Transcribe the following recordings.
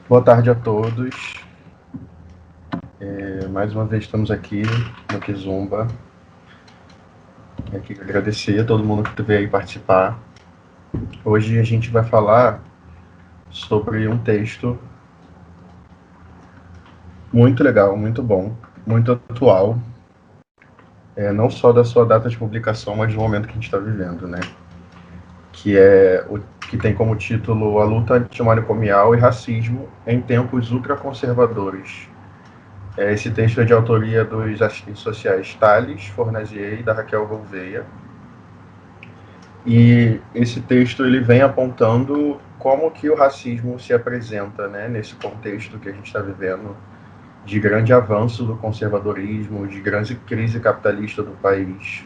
Boa tarde a todos. Mais uma vez estamos aqui no Kizumba. Quero agradecer a todo mundo que veio aí participar. Hoje a gente vai falar sobre um texto muito legal, muito bom, muito atual, não só da sua data de publicação, mas do momento que a gente está vivendo, né? Que tem como título A Luta Antimanicomial e Racismo em Tempos Ultraconservadores. Esse texto é de autoria dos assistentes sociais Thales Fornazier e da Raquel Gouveia. E esse texto ele vem apontando como que o racismo se apresenta, né, nesse contexto que a gente está vivendo de grande avanço do conservadorismo, de grande crise capitalista do país,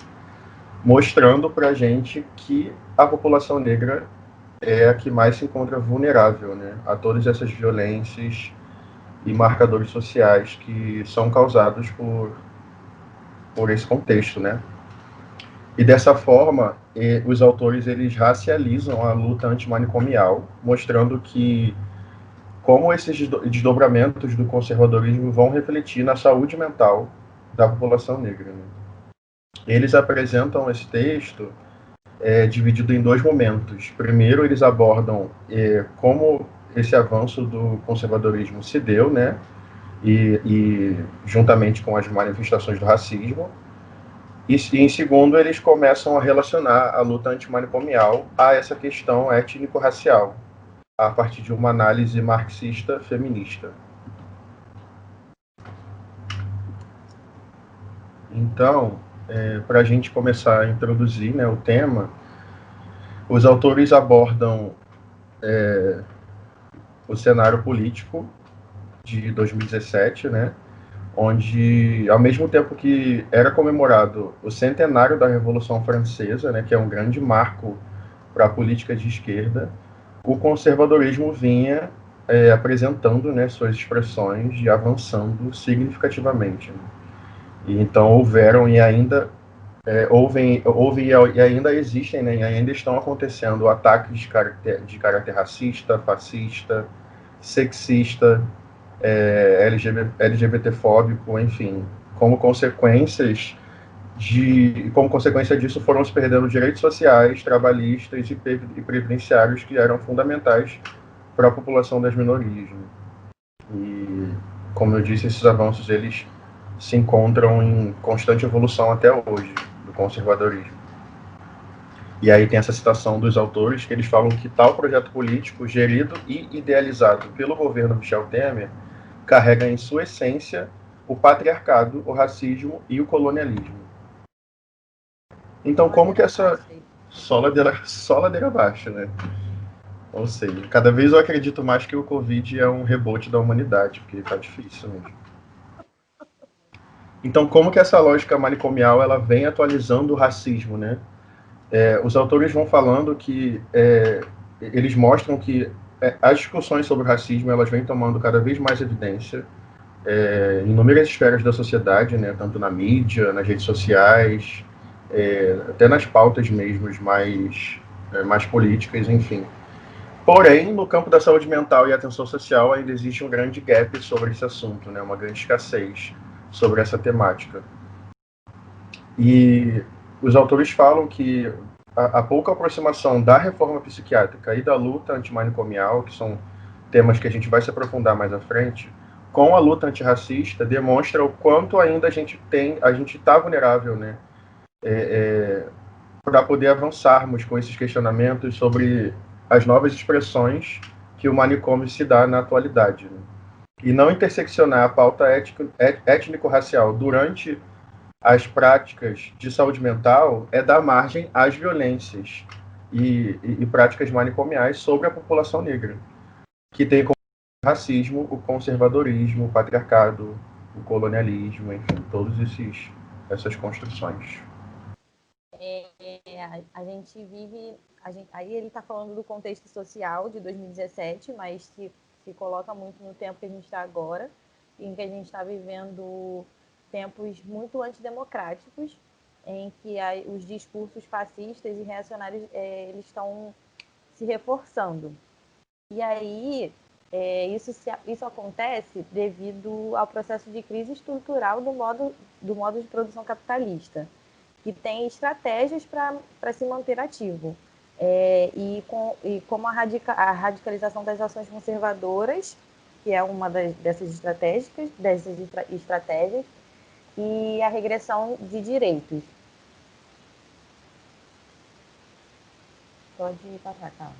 mostrando para a gente que a população negra é a que mais se encontra vulnerável, né, a todas essas violências e marcadores sociais que são causados por esse contexto, né? E dessa forma, os autores eles racializam a luta antimanicomial, mostrando que como esses desdobramentos do conservadorismo vão refletir na saúde mental da população negra. Né? Eles apresentam esse texto dividido em dois momentos. Primeiro, eles abordam como esse avanço do conservadorismo se deu, né? E juntamente com as manifestações do racismo. E em segundo, eles começam a relacionar a luta antimanicomial a essa questão étnico-racial, a partir de uma análise marxista feminista. Então, para a gente começar a introduzir, né, o tema, os autores abordam o cenário político de 2017, né, onde, ao mesmo tempo que era comemorado o centenário da Revolução Francesa, né, que é um grande marco para a política de esquerda, o conservadorismo vinha apresentando, né, suas expressões e avançando significativamente. Né? E então houveram e ainda houve e ainda existem, né, e ainda estão acontecendo ataques de caráter racista, fascista, sexista, LGBTfóbico, enfim, como consequência disso foram se perdendo direitos sociais, trabalhistas e previdenciários que eram fundamentais para a população das minorias. Né? E, como eu disse, esses avanços eles se encontram em constante evolução até hoje do conservadorismo. E aí tem essa citação dos autores que eles falam que tal projeto político, gerido e idealizado pelo governo Michel Temer, carrega em sua essência o patriarcado, o racismo e o colonialismo. Então, como que essa só ladeira abaixo, né? Ou seja, cada vez eu acredito mais que o Covid é um rebote da humanidade, porque tá difícil mesmo. Então, como que essa lógica manicomial ela vem atualizando o racismo, né? Os autores vão falando que eles mostram que as discussões sobre o racismo elas vêm tomando cada vez mais evidência em inúmeras esferas da sociedade, né? Tanto na mídia, nas redes sociais, até nas pautas mesmo mais políticas, enfim. Porém, no campo da saúde mental e atenção social ainda existe um grande gap sobre esse assunto, né? Uma grande escassez sobre essa temática. E os autores falam que a pouca aproximação da reforma psiquiátrica e da luta antimanicomial, que são temas que a gente vai se aprofundar mais à frente, com a luta antirracista, demonstra o quanto ainda a gente está vulnerável, né? Para poder avançarmos com esses questionamentos sobre as novas expressões que o manicômio se dá na atualidade. Né? E não interseccionar a pauta étnico-racial durante as práticas de saúde mental é dar margem às violências e práticas manicomiais sobre a população negra, que tem como racismo, o conservadorismo, o patriarcado, o colonialismo, enfim, todas essas construções. A gente vive. Aí ele está falando do contexto social de 2017, mas se coloca muito no tempo que a gente está agora, em que a gente está vivendo tempos muito antidemocráticos, em que os discursos fascistas e reacionários eles estão se reforçando. E aí Isso acontece devido ao processo de crise estrutural do modo de produção capitalista, que tem estratégias para se manter ativo. Como a radicalização das ações conservadoras, que é uma dessas estratégias, e a regressão de direitos. Pode passar, tá?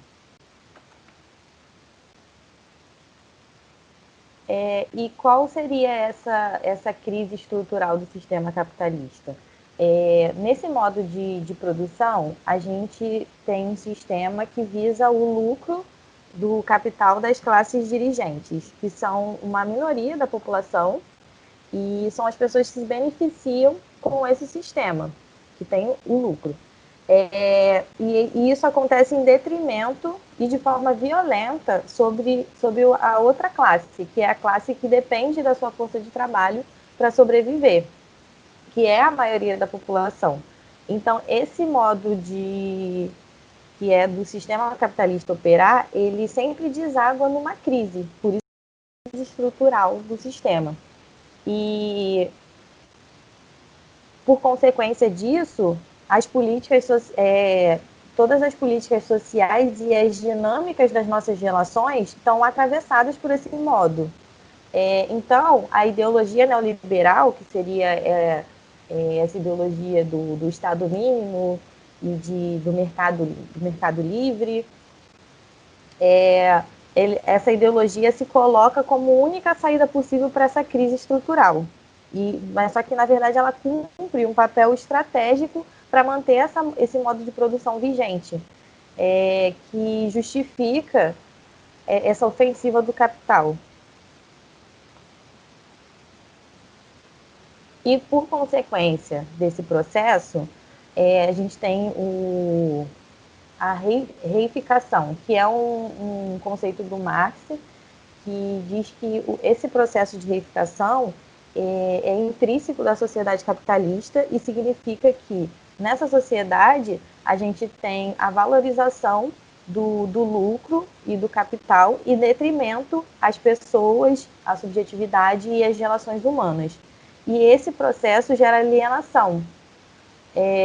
E qual seria essa crise estrutural do sistema capitalista? Nesse modo de produção, a gente tem um sistema que visa o lucro do capital das classes dirigentes, que são uma minoria da população e são as pessoas que se beneficiam com esse sistema, que tem o lucro. E isso acontece em detrimento e de forma violenta sobre a outra classe, que é a classe que depende da sua força de trabalho para sobreviver, que é a maioria da população. Então, esse modo que é do sistema capitalista operar, ele sempre deságua numa crise, por isso é a crise estrutural do sistema. E, por consequência disso, todas as políticas sociais e as dinâmicas das nossas relações estão atravessadas por esse modo. Então, a ideologia neoliberal, que seria essa ideologia do Estado mínimo e do mercado livre, essa ideologia se coloca como única saída possível para essa crise estrutural. Mas só que, na verdade, ela cumpre um papel estratégico para manter esse modo de produção vigente, que justifica essa ofensiva do capital. E, por consequência desse processo, a gente tem a reificação, que é um conceito do Marx, que diz que esse processo de reificação é intrínseco da sociedade capitalista e significa que, nessa sociedade, a gente tem a valorização do lucro e do capital em detrimento às pessoas, à subjetividade e às relações humanas. E esse processo gera alienação,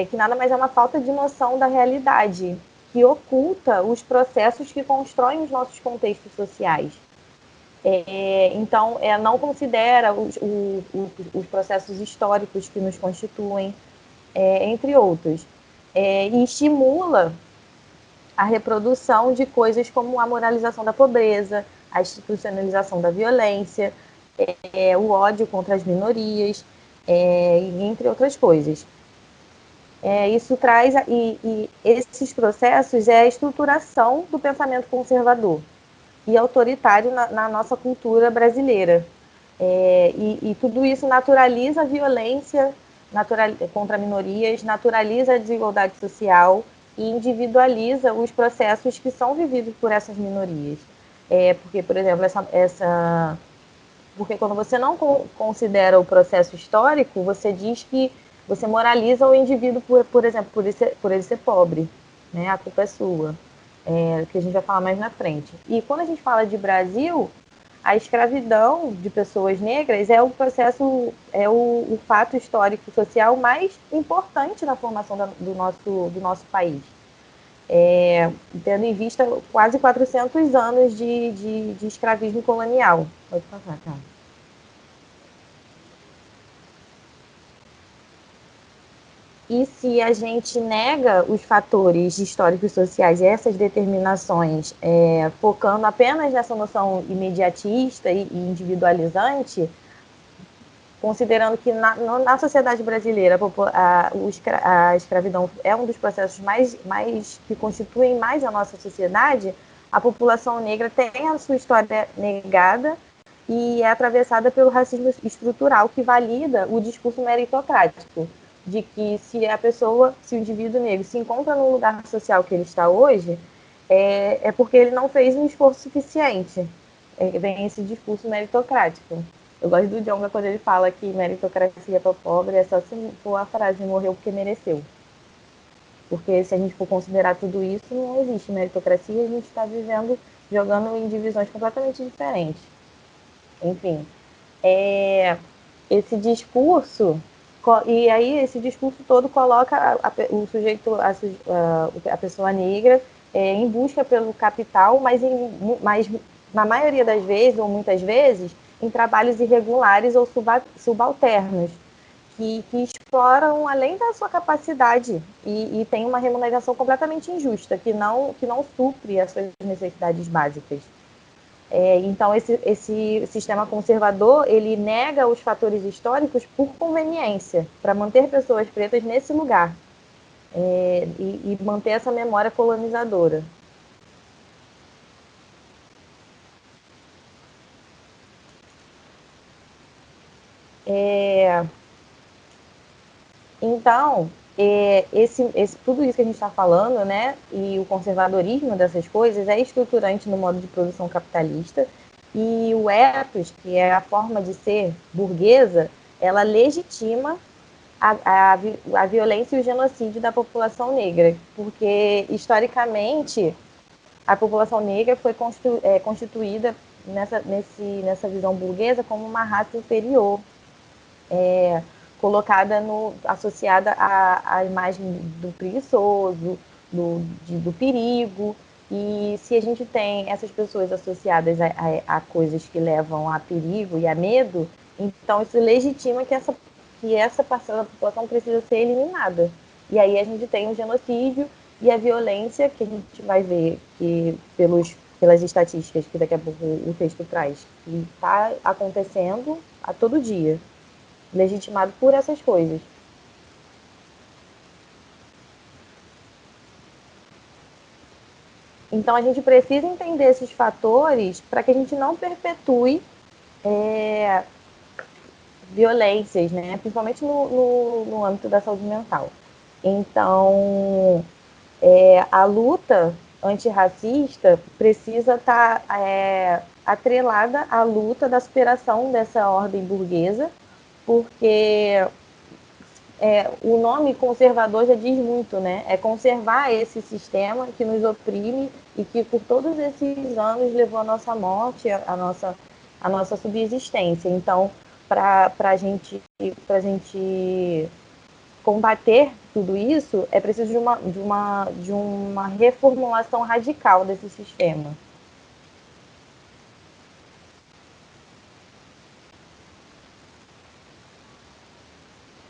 que nada mais é uma falta de noção da realidade, que oculta os processos que constroem os nossos contextos sociais. Então, não considera os processos históricos que nos constituem, entre outros. E estimula a reprodução de coisas como a moralização da pobreza, a institucionalização da violência, o ódio contra as minorias, entre outras coisas. Isso traz, e esses processos é a estruturação do pensamento conservador e autoritário na nossa cultura brasileira. E tudo isso naturaliza a violência contra minorias, naturaliza a desigualdade social e individualiza os processos que são vividos por essas minorias. Porque, por exemplo, porque quando você não considera o processo histórico, você diz que você moraliza o indivíduo, por exemplo, por ele ser pobre, né? A culpa é sua, que a gente vai falar mais na frente. E quando a gente fala de Brasil, a escravidão de pessoas negras é o fato histórico social mais importante na formação do nosso país. Tendo em vista quase 400 anos de escravismo colonial. Pode passar, cara. E se a gente nega os fatores históricos e sociais e essas determinações, focando apenas nessa noção imediatista e individualizante, considerando que na sociedade brasileira a escravidão é um dos processos mais que constituem mais a nossa sociedade, a população negra tem a sua história negada e é atravessada pelo racismo estrutural que valida o discurso meritocrático de que se o indivíduo negro se encontra no lugar social que ele está hoje, é porque ele não fez um esforço suficiente. Vem esse discurso meritocrático. Eu gosto do Djonga quando ele fala que meritocracia para o pobre é só se for a frase morreu porque mereceu. Porque se a gente for considerar tudo isso, não existe meritocracia, a gente está vivendo jogando em divisões completamente diferentes. Enfim, esse discurso, e aí esse discurso todo coloca o sujeito, a pessoa negra em busca pelo capital, mas na maioria das vezes, ou muitas vezes, em trabalhos irregulares ou subalternos, que exploram além da sua capacidade e tem uma remuneração completamente injusta, que não supre as suas necessidades básicas. Então, esse sistema conservador, ele nega os fatores históricos por conveniência, para manter pessoas pretas nesse lugar e manter essa memória colonizadora. Então, tudo isso que a gente está falando, né, e o conservadorismo dessas coisas é estruturante no modo de produção capitalista, e o ethos, que é a forma de ser burguesa, ela legitima a violência e o genocídio da população negra, porque, historicamente, a população negra foi constituída nessa visão burguesa como uma raça inferior, colocada associada à imagem do preguiçoso, do perigo. E se a gente tem essas pessoas associadas a coisas que levam a perigo e a medo, então isso legitima que essa parcela da população precisa ser eliminada. E aí a gente tem o genocídio e a violência, que a gente vai ver que pelas estatísticas que daqui a pouco o texto traz, que está acontecendo a todo dia, legitimado por essas coisas. Então a gente precisa entender esses fatores para que a gente não perpetue violências, né? Principalmente no âmbito da saúde mental. Então, a luta antirracista precisa estar atrelada à luta da superação dessa ordem burguesa, porque o nome conservador já diz muito, né? É conservar esse sistema que nos oprime e que por todos esses anos levou à nossa morte, a nossa subsistência. Então, para a gente combater tudo isso, é preciso de uma reformulação radical desse sistema.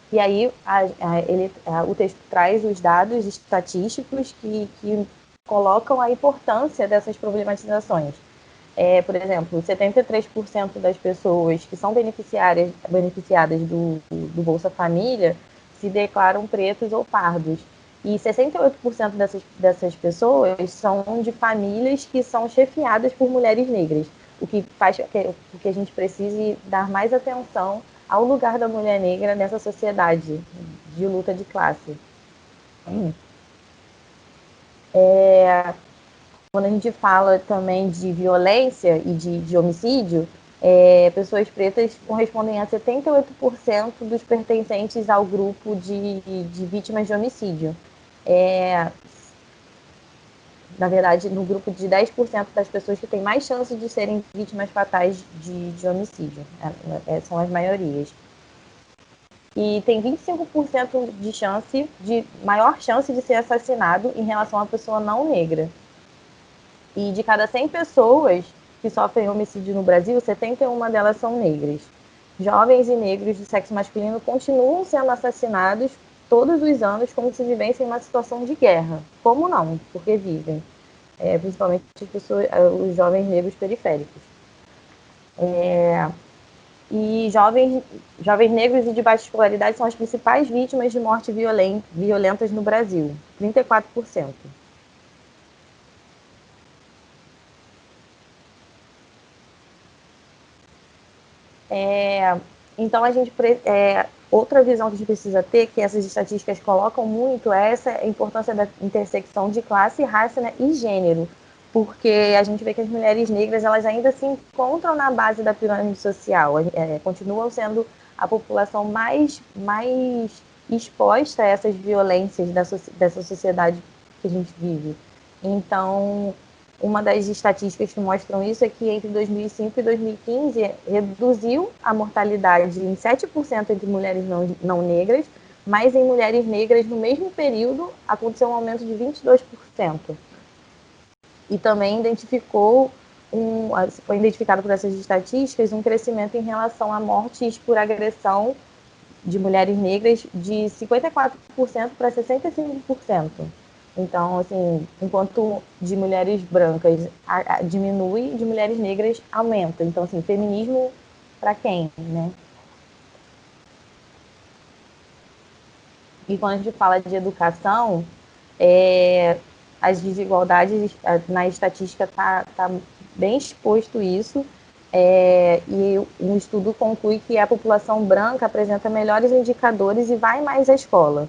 E aí o texto traz os dados estatísticos que colocam a importância dessas problematizações. Por exemplo, 73% das pessoas que são beneficiadas do Bolsa Família se declaram pretos ou pardos. E 68% dessas pessoas são de famílias que são chefiadas por mulheres negras, o que faz com que a gente precise dar mais atenção ao lugar da mulher negra nessa sociedade de luta de classe. Quando a gente fala também de violência e de homicídio, pessoas pretas correspondem a 78% dos pertencentes ao grupo de vítimas de homicídio. Na verdade, no grupo de 10% das pessoas que têm mais chance de serem vítimas fatais de homicídio. São as maiorias. E tem 25% maior chance de ser assassinado em relação à pessoa não negra. E de cada 100 pessoas que sofrem homicídio no Brasil, 71 delas são negras. Jovens e negros de sexo masculino continuam sendo assassinados todos os anos como se vivessem em uma situação de guerra. Como não? Porque vivem. Principalmente os jovens negros periféricos. E jovens negros e de baixa escolaridade são as principais vítimas de morte violentas no Brasil, 34%. Então, outra visão que a gente precisa ter, que essas estatísticas colocam muito, é essa importância da intersecção de classe, raça, né, e gênero, porque a gente vê que as mulheres negras elas ainda se encontram na base da pirâmide social, continuam sendo a população mais exposta a essas violências dessa sociedade que a gente vive. Então, uma das estatísticas que mostram isso é que entre 2005 e 2015 reduziu a mortalidade em 7% entre mulheres não negras, mas em mulheres negras no mesmo período aconteceu um aumento de 22%. E também foi identificado por essas estatísticas um crescimento em relação a mortes por agressão de mulheres negras de 54% para 65%. Então, assim, enquanto de mulheres brancas diminui, de mulheres negras aumenta. Então, assim, feminismo para quem, né? E quando a gente fala de educação, as desigualdades, na estatística está bem exposto isso, e um estudo conclui que a população branca apresenta melhores indicadores e vai mais à escola.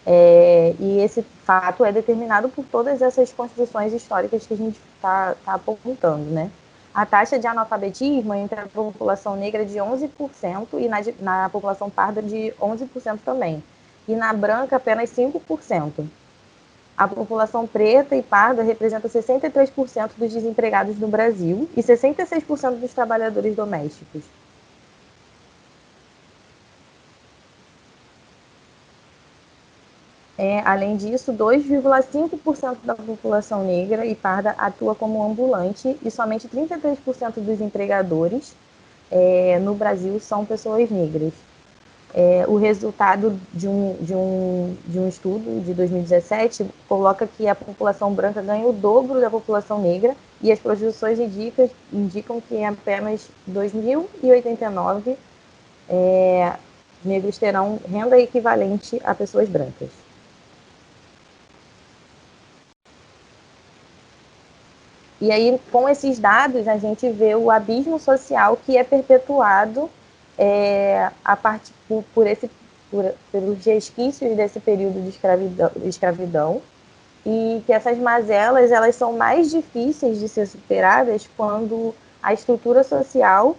E esse fato é determinado por todas essas construções históricas que a gente está apontando, né? A taxa de analfabetismo entre a população negra é de 11% e na população parda de 11% também. E na branca, apenas 5%. A população preta e parda representa 63% dos desempregados no Brasil e 66% dos trabalhadores domésticos. Além disso, 2,5% da população negra e parda atua como ambulante e somente 33% dos empregadores no Brasil são pessoas negras. O resultado de um estudo de 2017 coloca que a população branca ganha o dobro da população negra e as projeções indicam que em apenas 2089 negros terão renda equivalente a pessoas brancas. E aí, com esses dados, a gente vê o abismo social que é perpetuado pelos resquícios desse período de escravidão, e que essas mazelas elas são mais difíceis de ser superadas quando a estrutura social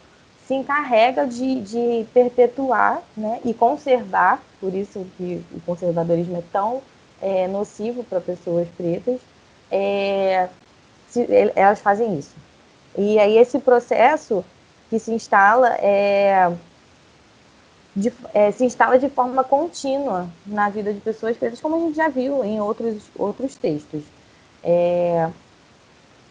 se encarrega de perpetuar, né, e conservar, por isso que o conservadorismo é tão nocivo para pessoas pretas, elas fazem isso. E aí esse processo que se instala se instala de forma contínua na vida de pessoas pretas, como a gente já viu em outros textos.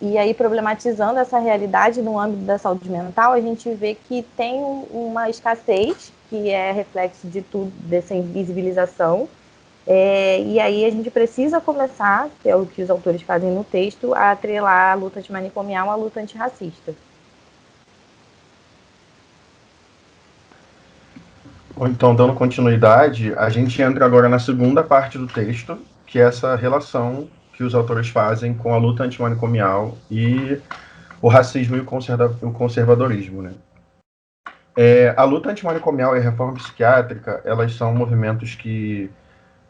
E aí, problematizando essa realidade no âmbito da saúde mental, a gente vê que tem uma escassez, que é reflexo de tudo, dessa invisibilização. E aí a gente precisa começar, que é o que os autores fazem no texto, a atrelar a luta antimanicomial à luta antirracista. Então, dando continuidade, a gente entra agora na segunda parte do texto, que é essa relação que os autores fazem com a luta antimanicomial e o racismo e o conservadorismo, né? A luta antimanicomial e a reforma psiquiátrica, elas são movimentos que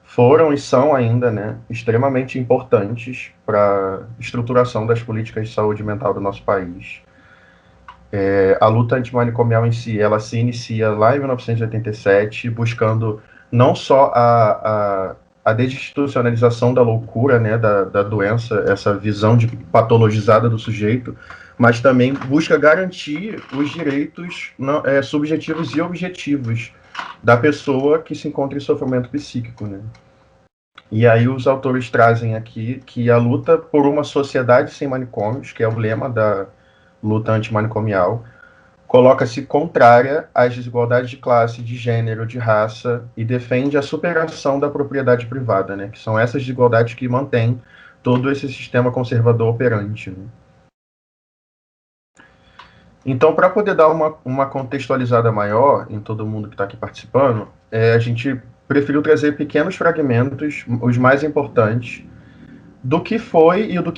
foram e são ainda, né, extremamente importantes para a estruturação das políticas de saúde mental do nosso país. A luta antimanicomial em si, ela se inicia lá em 1987, buscando não só a desinstitucionalização da loucura, né, da doença, essa visão de patologizada do sujeito, mas também busca garantir os direitos subjetivos e objetivos da pessoa que se encontra em sofrimento psíquico, né? E aí os autores trazem aqui que a luta por uma sociedade sem manicômios, que é o lema da luta antimanicomial, coloca-se contrária às desigualdades de classe, de gênero, de raça e defende a superação da propriedade privada, né? Que são essas desigualdades que mantêm todo esse sistema conservador operante, né? Então, para poder dar uma contextualizada maior em todo mundo que está aqui participando, a gente preferiu trazer pequenos fragmentos, os mais importantes, do que foi e do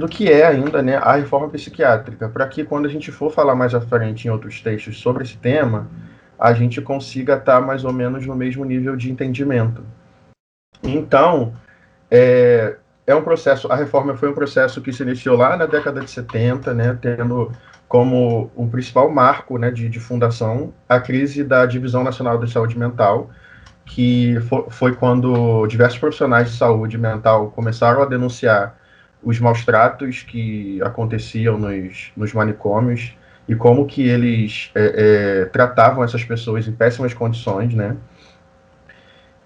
que é ainda, né, a reforma psiquiátrica, para que quando a gente for falar mais à frente em outros textos sobre esse tema, a gente consiga estar mais ou menos no mesmo nível de entendimento. Então, um processo, a reforma foi um processo que se iniciou lá na década de 70, né, tendo como um principal marco, né, de fundação a crise da Divisão Nacional de Saúde Mental, que foi quando diversos profissionais de saúde mental começaram a denunciar os maus tratos que aconteciam nos manicômios e como que eles tratavam essas pessoas em péssimas condições, né?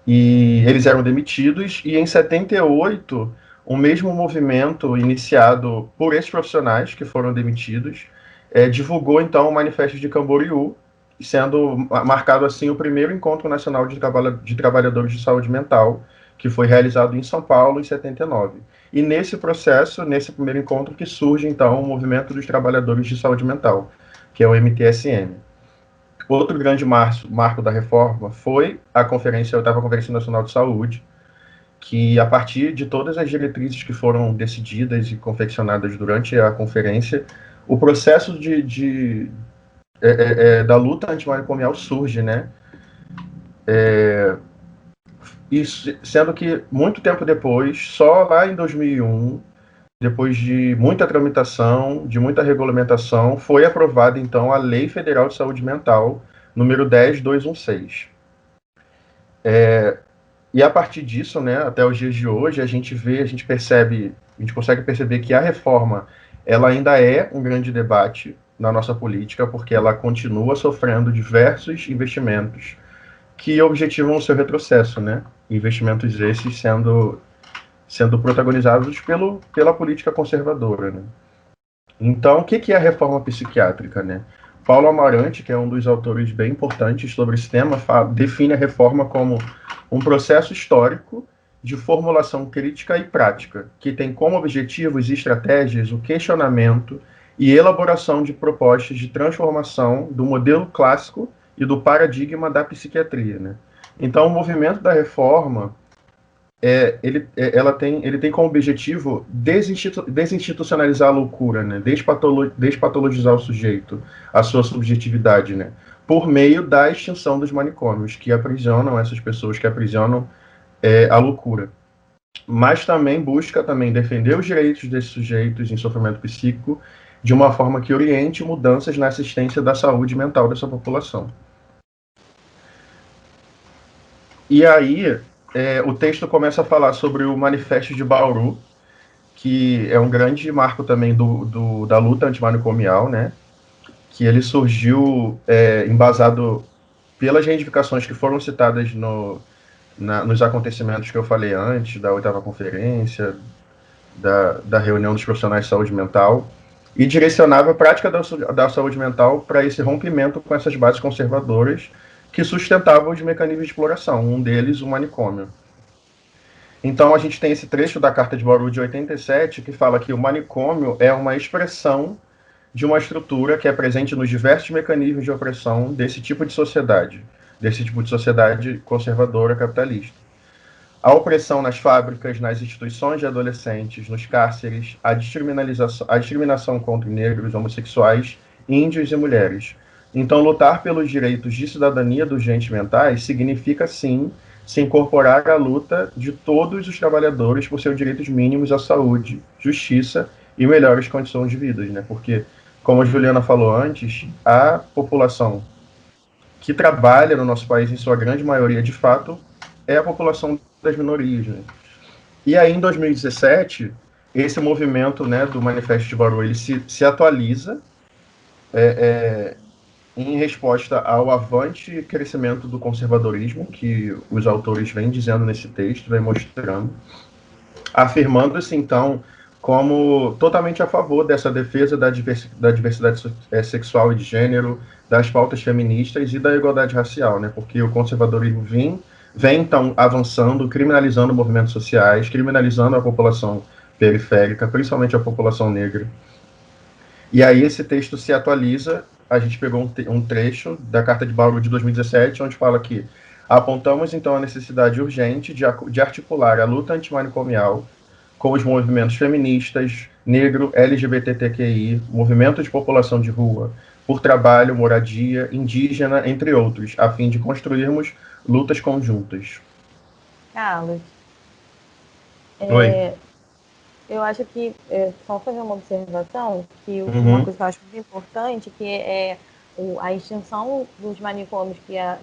E eles eram demitidos, e em 78, o mesmo movimento iniciado por esses profissionais que foram demitidos divulgou então o Manifesto de Camboriú, sendo marcado assim o primeiro Encontro Nacional de Trabalhadores de Saúde Mental, que foi realizado em São Paulo em 79. E nesse processo, nesse primeiro encontro, que surge então o Movimento dos Trabalhadores de Saúde Mental, que é o MTSM. Outro grande marco da reforma foi a oitava Conferência Nacional de Saúde, que a partir de todas as diretrizes que foram decididas e confeccionadas durante a conferência, o processo da luta antimanicomial surge, né? Isso, sendo que muito tempo depois, só lá em 2001, depois de muita tramitação, de muita regulamentação, foi aprovada então a Lei Federal de Saúde Mental, número 10216. E a partir disso, né, até os dias de hoje, a gente consegue perceber que a reforma, ela ainda é um grande debate na nossa política, porque ela continua sofrendo diversos investimentos que objetivam o seu retrocesso, né? Investimentos esses sendo protagonizados pela política conservadora, né? Então, o que é a reforma psiquiátrica, né? Paulo Amarante, que é um dos autores bem importantes sobre esse tema, define a reforma como um processo histórico de formulação crítica e prática, que tem como objetivos e estratégias o questionamento e elaboração de propostas de transformação do modelo clássico e do paradigma da psiquiatria, né? Então, o movimento da reforma ele tem como objetivo desinstitucionalizar a loucura, né? Despatologizar o sujeito, a sua subjetividade, né? Por meio da extinção dos manicômios, que aprisionam essas pessoas, que aprisionam a loucura. Mas também busca defender os direitos desses sujeitos em sofrimento psíquico de uma forma que oriente mudanças na assistência da saúde mental dessa população. E aí, o texto começa a falar sobre o Manifesto de Bauru, que é um grande marco também da luta antimanicomial, né? Que ele surgiu embasado pelas reivindicações que foram citadas nos acontecimentos que eu falei antes, da oitava conferência, da reunião dos profissionais de saúde mental, e direcionava a prática da saúde mental para esse rompimento com essas bases conservadoras que sustentavam os mecanismos de exploração, um deles o manicômio. Então a gente tem esse trecho da Carta de Bauru de 87 que fala que o manicômio é uma expressão de uma estrutura que é presente nos diversos mecanismos de opressão desse tipo de sociedade conservadora capitalista. A opressão nas fábricas, nas instituições de adolescentes, nos cárceres, a discriminação contra negros, homossexuais, índios e mulheres. Então, lutar pelos direitos de cidadania dos agentes mentais significa, sim, se incorporar à luta de todos os trabalhadores por seus direitos mínimos à saúde, justiça e melhores condições de vida, né? Porque, como a Juliana falou antes, a população que trabalha no nosso país, em sua grande maioria, de fato, é a população das minorias, né? E aí, em 2017, esse movimento, né, do Manifesto de Bauru, ele se atualiza em resposta ao avante crescimento do conservadorismo, que os autores vêm dizendo nesse texto, vêm mostrando, afirmando-se, então, como totalmente a favor dessa defesa da diversidade sexual e de gênero, das pautas feministas e da igualdade racial, né? Porque o conservadorismo vem então avançando, criminalizando movimentos sociais, criminalizando a população periférica, principalmente a população negra. E aí esse texto se atualiza, a gente pegou um trecho da Carta de Bauru de 2017, onde fala que apontamos então a necessidade urgente de articular a luta antimanicomial com os movimentos feministas, negro, LGBTQI, movimento de população de rua, por trabalho, moradia, indígena, entre outros, a fim de construirmos lutas conjuntas. Carlos, Oi. eu acho que, só fazer uma observação, que uma Uhum. coisa que eu acho muito importante, que é a extinção dos manicômios que a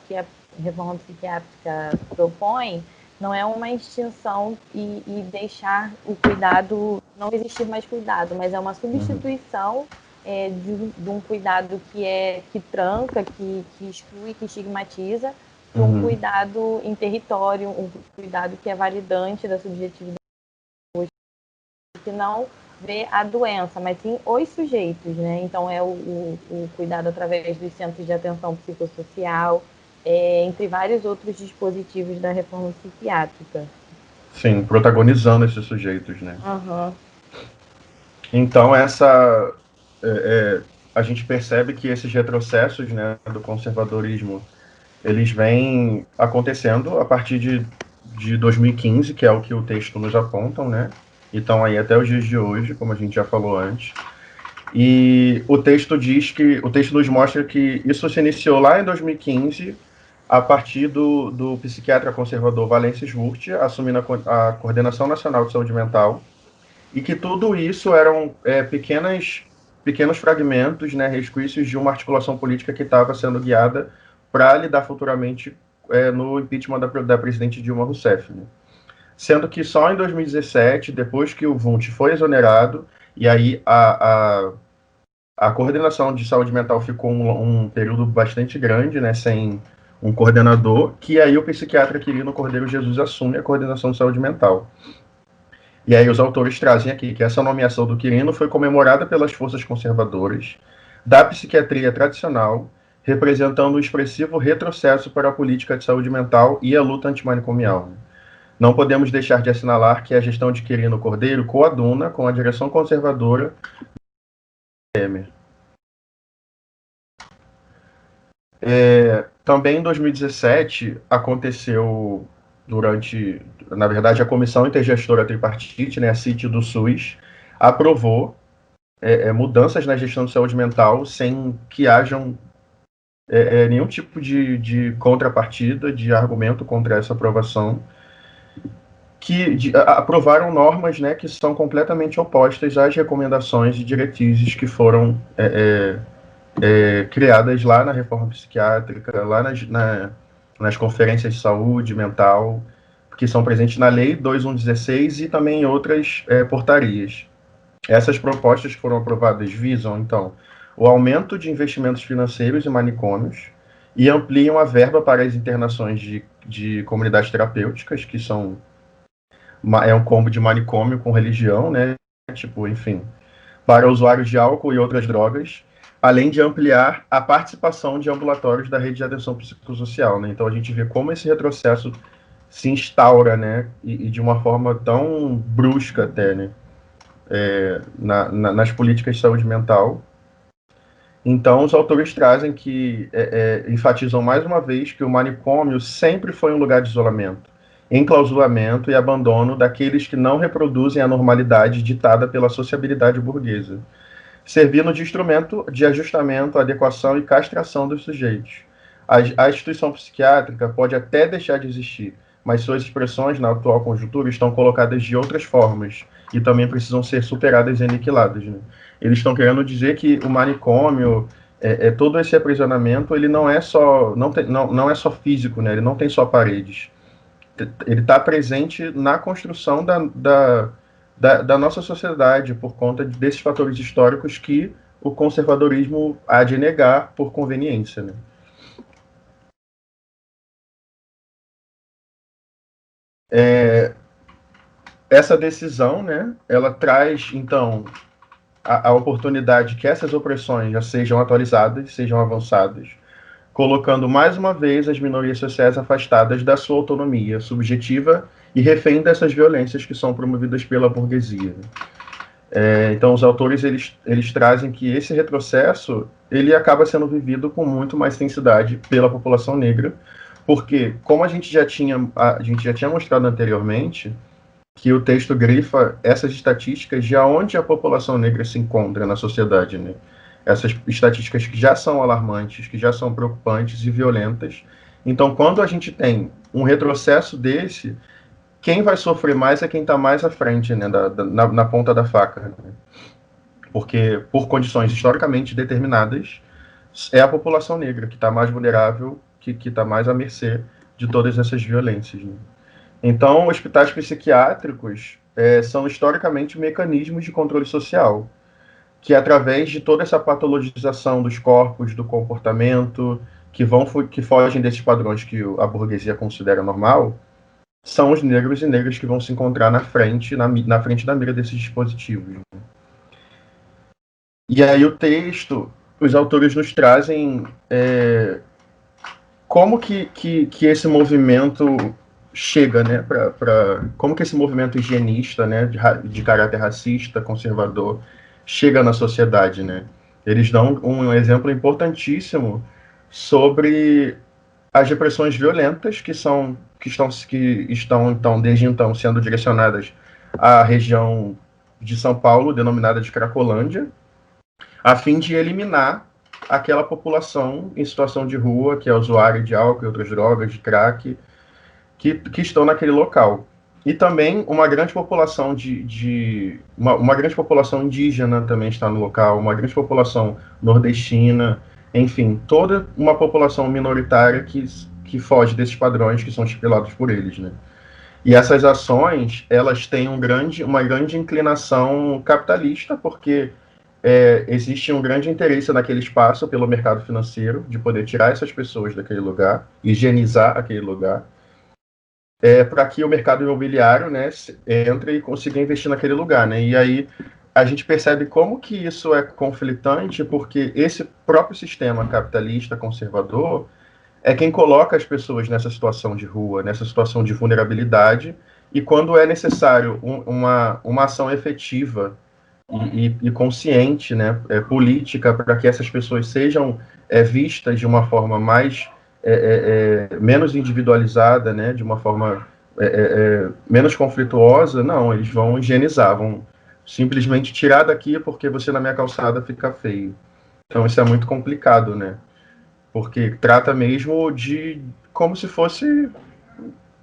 reforma psiquiátrica propõe, não é uma extinção e deixar o cuidado não existir mais cuidado, mas é uma substituição de um cuidado que tranca, que exclui, que estigmatiza, por um cuidado em território, um cuidado que é validante da subjetividade, que não vê a doença, mas sim os sujeitos, né? Então é o cuidado através dos centros de atenção psicossocial, entre vários outros dispositivos da reforma psiquiátrica. Sim, protagonizando esses sujeitos, né? Uhum. Então, a gente percebe que esses retrocessos, né, do conservadorismo, eles vêm acontecendo a partir de 2015, que é o que o texto nos apontam, né? E estão aí até os dias de hoje, como a gente já falou antes. E o texto nos mostra que isso se iniciou lá em 2015, a partir do psiquiatra conservador Valência Svurt, assumindo a Coordenação Nacional de Saúde Mental, e que tudo isso eram pequenos fragmentos, né, resquícios de uma articulação política que estava sendo guiada para lidar futuramente no impeachment da presidente Dilma Rousseff. Né? Sendo que só em 2017, depois que o Wundt foi exonerado, e aí a coordenação de saúde mental ficou um período bastante grande, né, sem um coordenador, que aí o psiquiatra Quirino Cordeiro Jesus assume a coordenação de saúde mental. E aí os autores trazem aqui que essa nomeação do Quirino foi comemorada pelas forças conservadoras da psiquiatria tradicional, representando um expressivo retrocesso para a política de saúde mental e a luta antimanicomial. Não podemos deixar de assinalar que a gestão de Quirino Cordeiro coaduna com a direção conservadora do Temer. Também em 2017 aconteceu na verdade, a Comissão Intergestora Tripartite, né, a CIT do SUS, aprovou mudanças na gestão de saúde mental sem que hajam nenhum tipo de contrapartida, de argumento contra essa aprovação, aprovaram normas, né, que são completamente opostas às recomendações e diretrizes que foram criadas lá na reforma psiquiátrica, lá nas conferências de saúde mental, que são presentes na Lei 2116 e também em outras portarias. Essas propostas que foram aprovadas visam, então, o aumento de investimentos financeiros em manicômios e ampliam a verba para as internações de comunidades terapêuticas, que é um combo de manicômio com religião, né? Tipo, enfim, para usuários de álcool e outras drogas, além de ampliar a participação de ambulatórios da rede de atenção psicossocial, né? Então a gente vê como esse retrocesso se instaura, né? E de uma forma tão brusca até, né? Nas políticas de saúde mental. Então, os autores trazem enfatizam mais uma vez que o manicômio sempre foi um lugar de isolamento, enclausulamento e abandono daqueles que não reproduzem a normalidade ditada pela sociabilidade burguesa, servindo de instrumento de ajustamento, adequação e castração dos sujeitos. A instituição psiquiátrica pode até deixar de existir, mas suas expressões na atual conjuntura estão colocadas de outras formas e também precisam ser superadas e aniquiladas. Né? Eles estão querendo dizer que o manicômio, todo esse aprisionamento, ele não é só não é só físico, né? Ele não tem só paredes. Ele está presente na construção da nossa sociedade por conta desses fatores históricos que o conservadorismo há de negar por conveniência. Né? Essa decisão, né, ela traz, então, a oportunidade que essas opressões já sejam atualizadas, sejam avançadas, colocando mais uma vez as minorias sociais afastadas da sua autonomia subjetiva e refém dessas violências que são promovidas pela burguesia. Então, os autores eles trazem que esse retrocesso ele acaba sendo vivido com muito mais intensidade pela população negra, porque, como a gente já tinha mostrado anteriormente, que o texto grifa essas estatísticas de onde a população negra se encontra na sociedade, né? Essas estatísticas que já são alarmantes, que já são preocupantes e violentas. Então, quando a gente tem um retrocesso desse, quem vai sofrer mais é quem está mais à frente, né, na ponta da faca. Né? Porque, por condições historicamente determinadas, é a população negra que está mais vulnerável, que está mais à mercê de todas essas violências. Né? Então, hospitais psiquiátricos são historicamente mecanismos de controle social, que através de toda essa patologização dos corpos, do comportamento, que fogem desses padrões que a burguesia considera normal, são os negros e negras que vão se encontrar na frente da mira desses dispositivos. E aí o texto, os autores nos trazem como que esse movimento chega, né, como que esse movimento higienista, né, de caráter racista, conservador, chega na sociedade, né? Eles dão um exemplo importantíssimo sobre as repressões violentas que estão então desde então sendo direcionadas à região de São Paulo, denominada de Cracolândia, a fim de eliminar aquela população em situação de rua, que é usuária de álcool e outras drogas, de crack, que estão naquele local. E também uma grande população uma grande população indígena também está no local, uma grande população nordestina, enfim, toda uma população minoritária que foge desses padrões que são estipulados por eles, né? E essas ações, elas têm uma grande inclinação capitalista, porque existe um grande interesse naquele espaço pelo mercado financeiro, de poder tirar essas pessoas daquele lugar, higienizar aquele lugar, para que o mercado imobiliário, né, entre e consiga investir naquele lugar, né? E aí a gente percebe como que isso é conflitante, porque esse próprio sistema capitalista conservador é quem coloca as pessoas nessa situação de rua, nessa situação de vulnerabilidade, e quando é necessário uma ação efetiva e consciente, né, política, para que essas pessoas sejam vistas de uma forma menos individualizada, né, de uma forma menos conflituosa, não, eles vão higienizar, vão simplesmente tirar daqui porque você na minha calçada fica feio. Então isso é muito complicado, né? Porque trata mesmo de como se fosse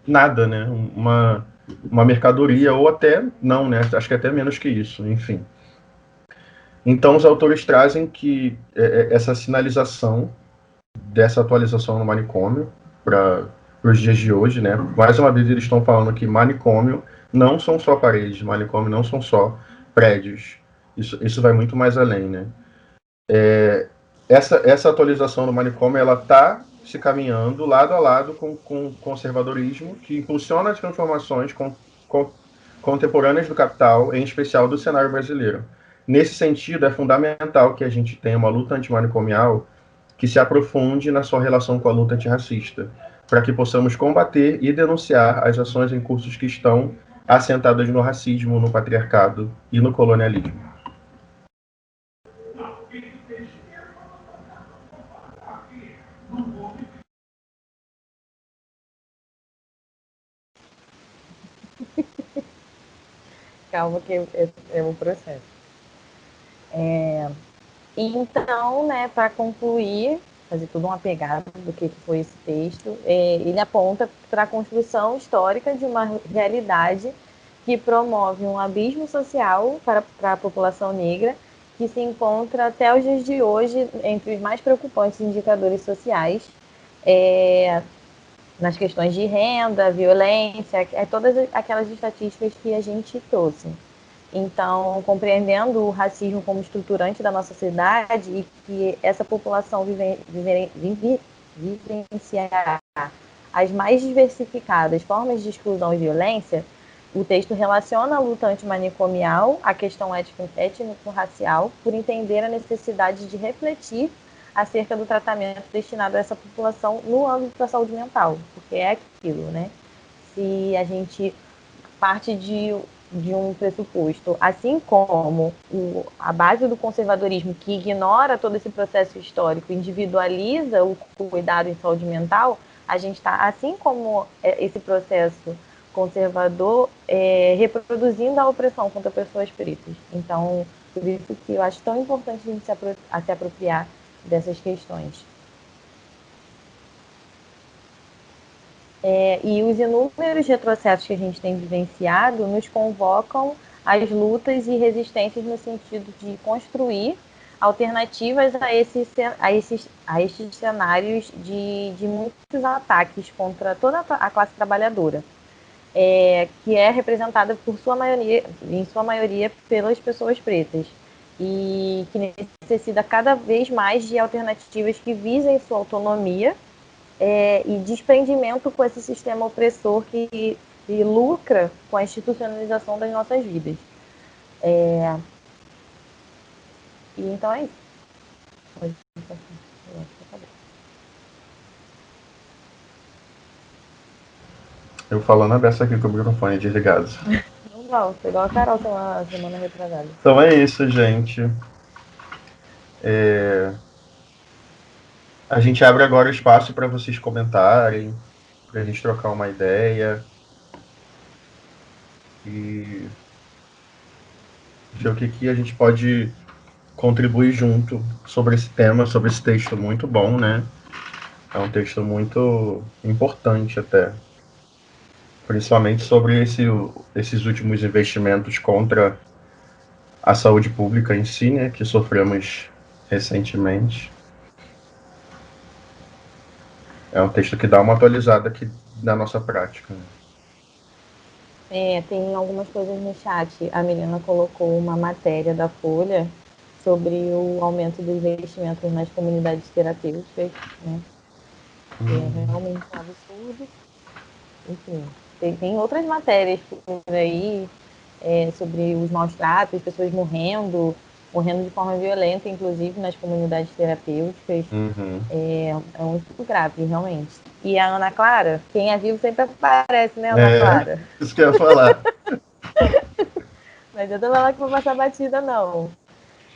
nada, né? Uma mercadoria, ou até não, né? Acho que até menos que isso, enfim. Então, os autores trazem que essa sinalização dessa atualização no manicômio para os dias de hoje, né? Mais uma vez, eles estão falando que manicômio não são só paredes, manicômio não são só prédios. Isso vai muito mais além, né? Essa atualização no manicômio, ela está se caminhando lado a lado com o conservadorismo, que impulsiona as transformações contemporâneas do capital, em especial do cenário brasileiro. Nesse sentido, é fundamental que a gente tenha uma luta antimanicomial que se aprofunde na sua relação com a luta antirracista, para que possamos combater e denunciar as ações em curso que estão assentadas no racismo, no patriarcado e no colonialismo. Calma que é um processo. Então, né, para concluir, fazer tudo uma pegada do que foi esse texto, ele aponta para a construção histórica de uma realidade que promove um abismo social para a população negra, que se encontra até os dias de hoje entre os mais preocupantes indicadores sociais, nas questões de renda, violência, todas aquelas estatísticas que a gente trouxe. Então, compreendendo o racismo como estruturante da nossa sociedade e que essa população vivenciará as mais diversificadas formas de exclusão e violência, o texto relaciona a luta antimanicomial à questão étnico-racial por entender a necessidade de refletir acerca do tratamento destinado a essa população no âmbito da saúde mental, porque é aquilo, né? Se a gente parte de um pressuposto, assim como a base do conservadorismo, que ignora todo esse processo histórico, individualiza o cuidado em saúde mental, a gente está, assim como esse processo conservador, reproduzindo a opressão contra pessoas pretas. Então, por isso que eu acho tão importante a gente se apropriar dessas questões. E os inúmeros retrocessos que a gente tem vivenciado nos convocam às lutas e resistências no sentido de construir alternativas a esses cenários de muitos ataques contra toda a classe trabalhadora. que é representada em sua maioria pelas pessoas pretas, e que necessita cada vez mais de alternativas que visem sua autonomia e desprendimento com esse sistema opressor que lucra com a institucionalização das nossas vidas. E então é isso. Eu falando a beça aqui com o microfone desligado. Não, foi igual a Carol semana retrasada. Então é isso, gente. A gente abre agora o espaço para vocês comentarem, para a gente trocar uma ideia e ver o que a gente pode contribuir junto sobre esse tema, sobre esse texto muito bom, né? É um texto muito importante até, principalmente sobre esses últimos investimentos contra a saúde pública em si, né, que sofremos recentemente. É um texto que dá uma atualizada aqui na nossa prática. Tem algumas coisas no chat. A menina colocou uma matéria da Folha sobre o aumento dos investimentos nas comunidades terapêuticas, né? Que é realmente um absurdo. Enfim, tem outras matérias por aí sobre os maus tratos, pessoas morrendo de forma violenta, inclusive nas comunidades terapêuticas. É muito grave, realmente. E a Ana Clara, quem é vivo sempre aparece, né, Ana Clara? Isso que eu ia falar. Não adianta falar que vou passar batida, não.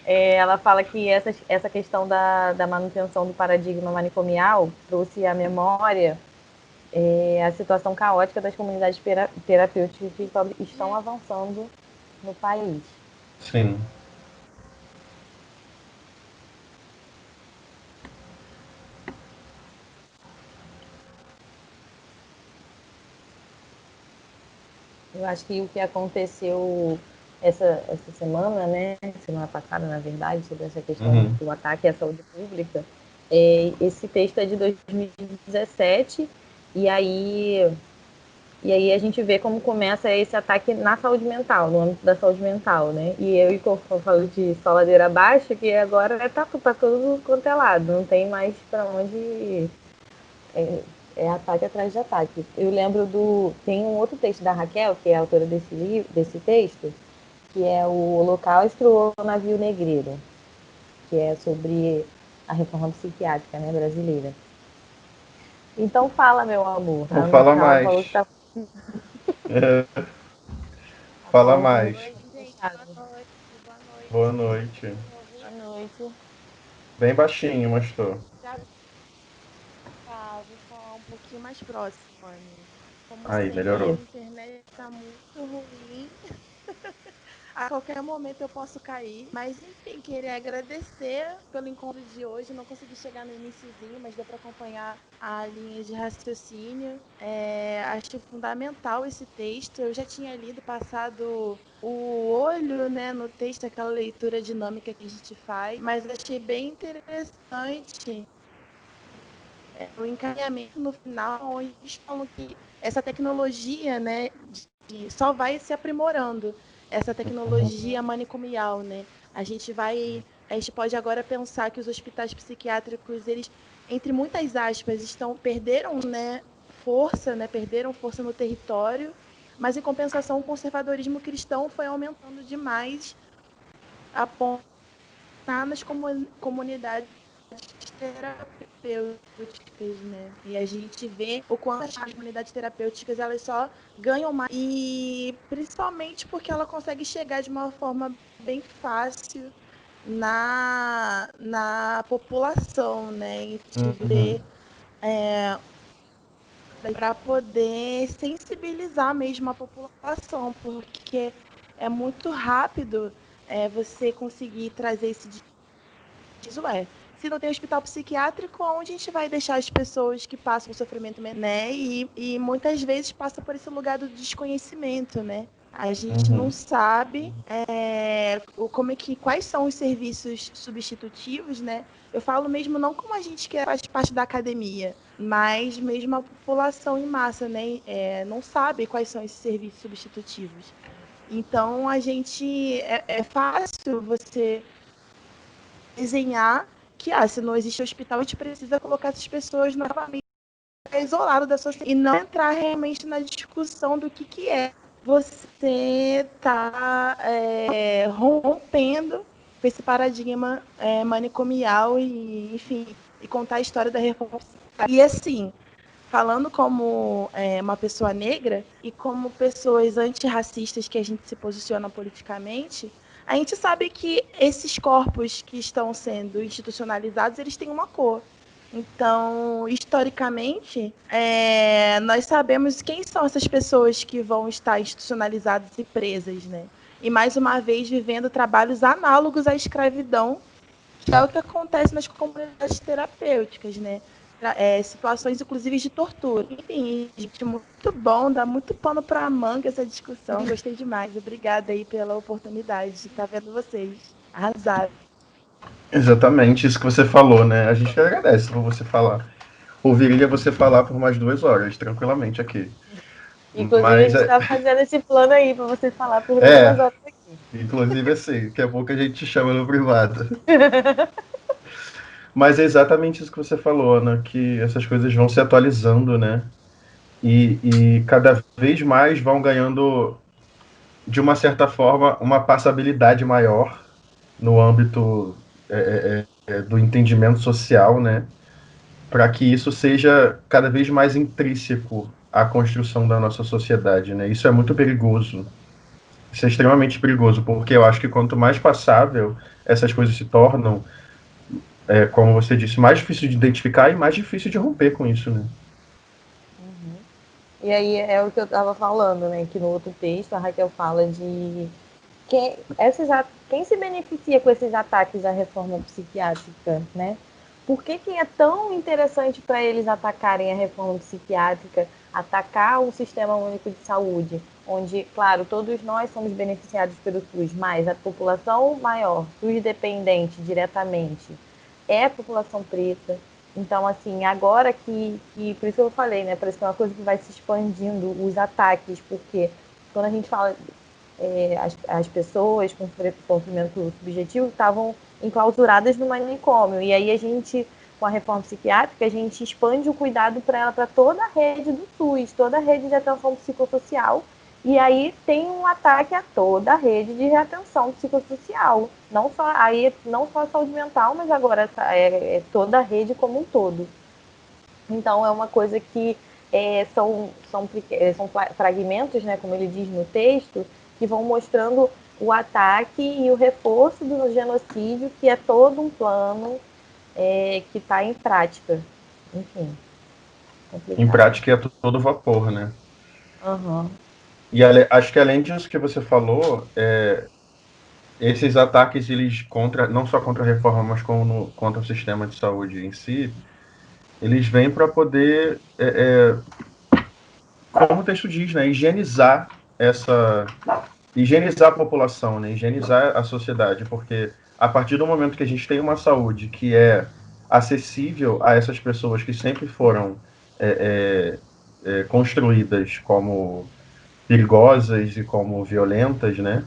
Ela fala que essa questão da manutenção do paradigma manicomial trouxe à memória a situação caótica das comunidades terapêuticas que estão avançando no país. Sim. Eu acho que o que aconteceu essa semana, né, semana passada, na verdade, sobre essa questão do ataque à saúde pública, esse texto é de 2017, e aí a gente vê como começa esse ataque na saúde mental, no âmbito da saúde mental, né? E eu falo de só ladeira abaixo, que agora tá todo quanto é lado, não tem mais para onde é ataque atrás de ataque. Eu lembro tem um outro texto da Raquel, que é a autora desse texto, que é o Holocausto ou o Navio Negreiro, que é sobre a reforma psiquiátrica, né, brasileira. Então fala, meu amor. Então fala mais. Falou que tá... Fala Boa mais. noite, gente. Boa noite, boa noite. Boa noite. Boa noite. Bem baixinho, mas tô. Tá, vou falar um pouquinho mais próximo, Anne. Como Aí, sempre, a melhorou. minha internet tá muito ruim. A qualquer momento eu posso cair. Mas, enfim, queria agradecer pelo encontro de hoje. Não consegui chegar no iniciozinho, mas deu para acompanhar a linha de raciocínio. Acho fundamental esse texto. Eu já tinha lido, passado o olho, né, no texto, aquela leitura dinâmica que a gente faz. Mas achei bem interessante o encaminhamento no final, onde eles falam que essa tecnologia, né, só vai se aprimorando, essa tecnologia manicomial, né? A gente pode agora pensar que os hospitais psiquiátricos, eles, entre muitas aspas, perderam, né, perderam força no território, mas em compensação o conservadorismo cristão foi aumentando demais a ponto nas comunidades terapêuticas, né? E a gente vê o quanto as comunidades terapêuticas elas só ganham mais, e principalmente porque ela consegue chegar de uma forma bem fácil na população, né? E ver para poder sensibilizar mesmo a população, porque é muito rápido você conseguir trazer esse se não tem hospital psiquiátrico, onde a gente vai deixar as pessoas que passam o sofrimento, né? E muitas vezes passa por esse lugar do desconhecimento, né? A gente não sabe quais são os serviços substitutivos, né? Eu falo mesmo não como a gente que faz parte da academia, mas mesmo a população em massa, né, não sabe quais são esses serviços substitutivos. Então, é fácil você desenhar que, se não existe hospital, a gente precisa colocar essas pessoas novamente isolado da sociedade e não entrar realmente na discussão do que é você tá rompendo com esse paradigma manicomial e, enfim, e contar a história da reforma. E assim, falando como uma pessoa negra e como pessoas antirracistas que a gente se posiciona politicamente, a gente sabe que esses corpos que estão sendo institucionalizados, eles têm uma cor. Então, historicamente, nós sabemos quem são essas pessoas que vão estar institucionalizadas e presas, né? E, mais uma vez, vivendo trabalhos análogos à escravidão, que é o que acontece nas comunidades terapêuticas, né? Situações, inclusive, de tortura. Enfim, gente, muito bom, dá muito pano para a manga essa discussão. Gostei demais. Obrigada aí pela oportunidade de estar vendo vocês. Arrasaram. Exatamente isso que você falou, né? A gente agradece por você falar. Ouviria você falar por mais 2 horas, tranquilamente aqui. Inclusive, a Mas gente tá fazendo esse plano aí para você falar por 2 é, horas aqui. inclusive assim, daqui a pouco a gente te chama no privado. Mas é exatamente isso que você falou, Ana, que essas coisas vão se atualizando, né? E cada vez mais vão ganhando, de uma certa forma, uma passabilidade maior no âmbito do entendimento social, né? Para que isso seja cada vez mais intrínseco à construção da nossa sociedade, né? Isso é muito perigoso. Isso é extremamente perigoso, porque eu acho que quanto mais passável essas coisas se tornam, como você disse, mais difícil de identificar e mais difícil de romper com isso, né? E aí é o que eu estava falando, né? Que no outro texto a Raquel fala de quem se beneficia com esses ataques à reforma psiquiátrica, né? Por que é tão interessante para eles atacarem a reforma psiquiátrica, atacar o Sistema Único de Saúde, onde, claro, todos nós somos beneficiados pelo SUS, mas a população maior, SUS dependente diretamente, é a população preta. Então, assim, agora por isso eu falei, né? Parece que é uma coisa que vai se expandindo, os ataques, porque quando a gente fala as pessoas com sofrimento subjetivo estavam enclausuradas no manicômio. E aí a gente, com a reforma psiquiátrica, a gente expande o cuidado para ela, para toda a rede do SUS, toda a rede de atenção psicossocial. E aí tem um ataque a toda a rede de atenção psicossocial. Não só a saúde mental, mas agora toda a rede como um todo. Então é uma coisa que são fragmentos, né, como ele diz no texto, que vão mostrando o ataque e o reforço do genocídio, que é todo um plano que está em prática. Enfim, complicado. Em prática é todo vapor, né? Uhum. E acho que além disso que você falou, esses ataques, eles não só contra a reforma, mas contra o sistema de saúde em si, eles vêm para poder, como o texto diz, né, higienizar a população, né, higienizar a sociedade, porque a partir do momento que a gente tem uma saúde que é acessível a essas pessoas que sempre foram construídas como perigosas e como violentas, né?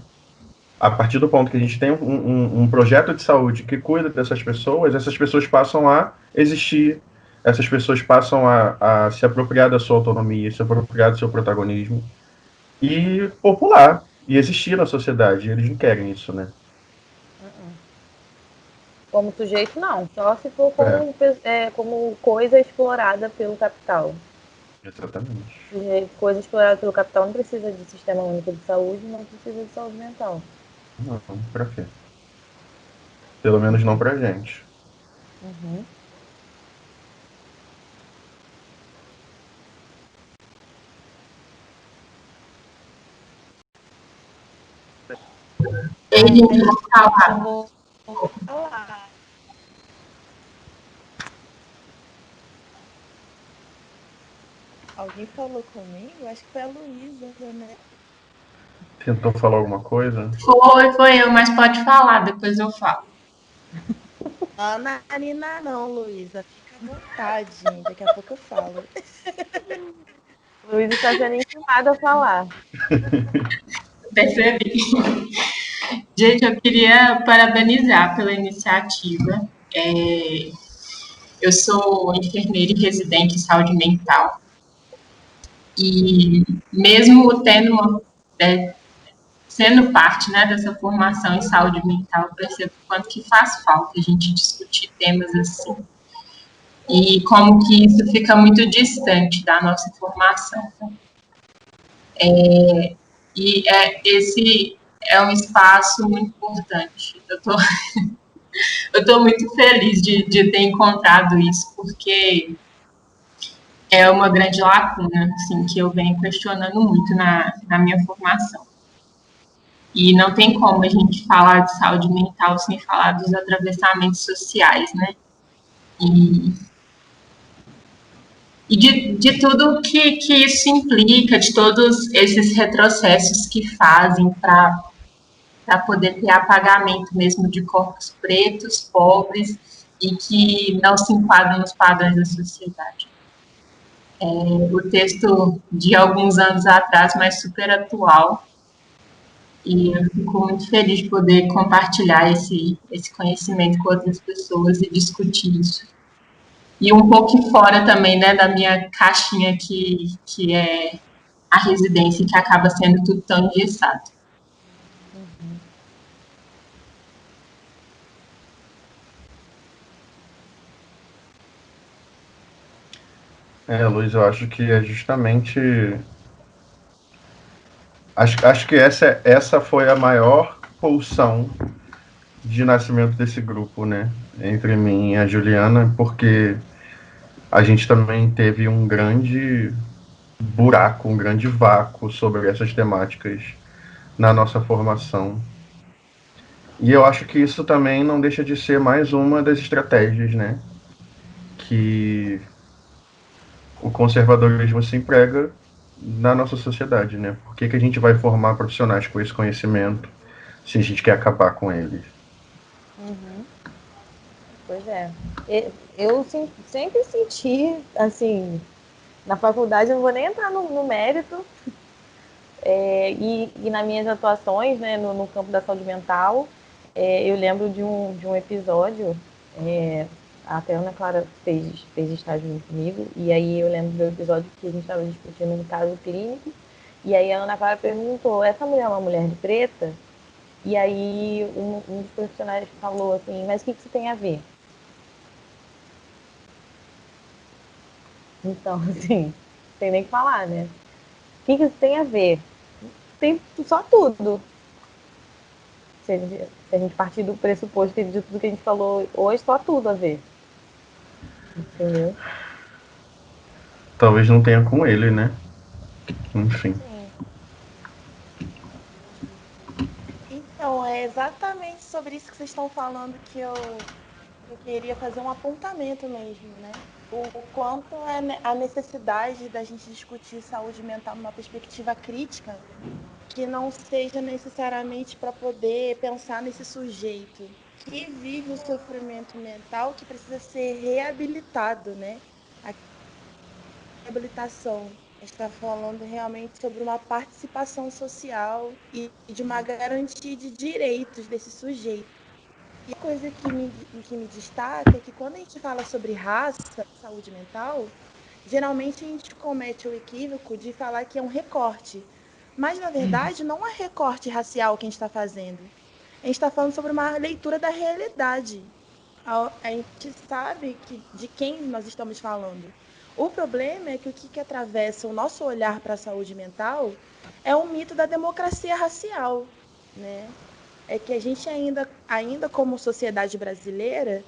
A partir do ponto que a gente tem um projeto de saúde que cuida dessas pessoas, essas pessoas passam a existir, essas pessoas passam a se apropriar da sua autonomia, se apropriar do seu protagonismo e popular, e existir na sociedade. Eles não querem isso, né? Como sujeito, não. Só se for como coisa explorada pelo capital. Exatamente. Coisa explorada pelo capital não precisa de sistema único de saúde, não precisa de saúde mental. Não, pra quê? Pelo menos não pra gente. Uhum. Vou falar. Alguém falou comigo? Acho que foi a Luísa, né? Tentou falar alguma coisa? Foi eu, mas pode falar, depois eu falo. Narina não, Luísa. Fica à vontade. Daqui a pouco eu falo. Luiz está sendo intimado a falar. Percebi. Gente, eu queria parabenizar pela iniciativa. Eu sou enfermeira e residente em saúde mental. E mesmo sendo parte, né, dessa formação em saúde mental, eu percebo o quanto que faz falta a gente discutir temas assim. E como que isso fica muito distante da nossa formação. Esse é um espaço muito importante. Eu tô muito feliz de ter encontrado isso, porque é uma grande lacuna, assim, que eu venho questionando muito na minha formação. E não tem como a gente falar de saúde mental sem falar dos atravessamentos sociais, né? E de tudo que isso implica, de todos esses retrocessos que fazem para poder ter apagamento mesmo de corpos pretos, pobres e que não se enquadram nos padrões da sociedade. O texto de alguns anos atrás, mas super atual, e eu fico muito feliz de poder compartilhar esse conhecimento com outras pessoas e discutir isso. E um pouco fora também, né, da minha caixinha que é a residência, que acaba sendo tudo tão engessado. Luiz, eu acho que é justamente. Acho que essa foi a maior pulsão de nascimento desse grupo, né? Entre mim e a Juliana, porque a gente também teve um grande buraco, um grande vácuo sobre essas temáticas na nossa formação. E eu acho que isso também não deixa de ser mais uma das estratégias, né? Que o conservadorismo se emprega na nossa sociedade, né? Por que a gente vai formar profissionais com esse conhecimento se a gente quer acabar com eles? Pois é. Eu sempre senti, assim, na faculdade, eu não vou nem entrar no mérito, e nas minhas atuações, né, no campo da saúde mental, eu lembro de um episódio, até a Ana Clara fez estágio comigo, e aí eu lembro do episódio que a gente estava discutindo um caso clínico, e aí a Ana Clara perguntou, essa mulher é uma mulher de preta? E aí um dos profissionais falou assim, mas o que isso tem a ver? Então, assim, tem nem que falar, né? O que isso tem a ver? Tem só tudo. Se a gente partir do pressuposto que de tudo que a gente falou hoje, só tudo a ver. Entendeu? Talvez não tenha com ele, né? Enfim. Sim. Então, é exatamente sobre isso que vocês estão falando que eu queria fazer um apontamento mesmo, né? O quanto é a necessidade da gente discutir saúde mental numa perspectiva crítica, que não seja necessariamente para poder pensar nesse sujeito que vive o sofrimento mental que precisa ser reabilitado, né? A reabilitação está falando realmente sobre uma participação social e de uma garantia de direitos desse sujeito. E a coisa que me destaca é que quando a gente fala sobre raça, saúde mental, geralmente a gente comete o equívoco de falar que é um recorte. Mas, na verdade, não é recorte racial que a gente está fazendo. A gente está falando sobre uma leitura da realidade. A gente sabe de quem nós estamos falando. O problema é que o que atravessa o nosso olhar para a saúde mental é o mito da democracia racial, né? É que a gente ainda como sociedade brasileira,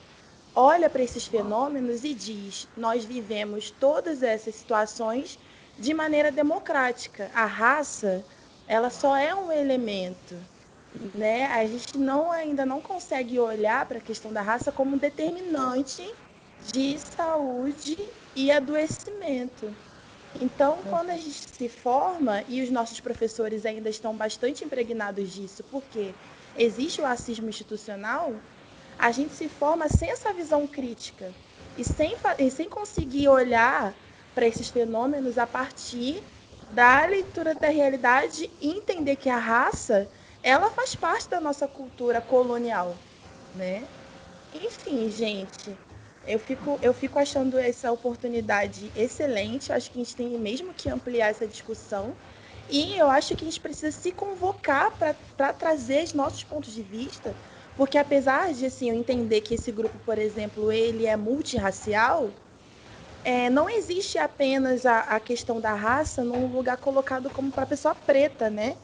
olha para esses fenômenos e diz: nós vivemos todas essas situações de maneira democrática. A raça, ela só é um elemento, né? A gente ainda não consegue olhar para a questão da raça como determinante de saúde e adoecimento. Então, quando a gente se forma, e os nossos professores ainda estão bastante impregnados disso, porque existe o racismo institucional, a gente se forma sem essa visão crítica e sem conseguir olhar para esses fenômenos a partir da leitura da realidade e entender que a raça, ela faz parte da nossa cultura colonial, né? Enfim, gente, eu fico achando essa oportunidade excelente. Acho que a gente tem mesmo que ampliar essa discussão. E eu acho que a gente precisa se convocar para trazer os nossos pontos de vista, porque apesar de assim, eu entender que esse grupo, por exemplo, ele é multirracial, não existe apenas a questão da raça num lugar colocado como para a pessoa preta, né?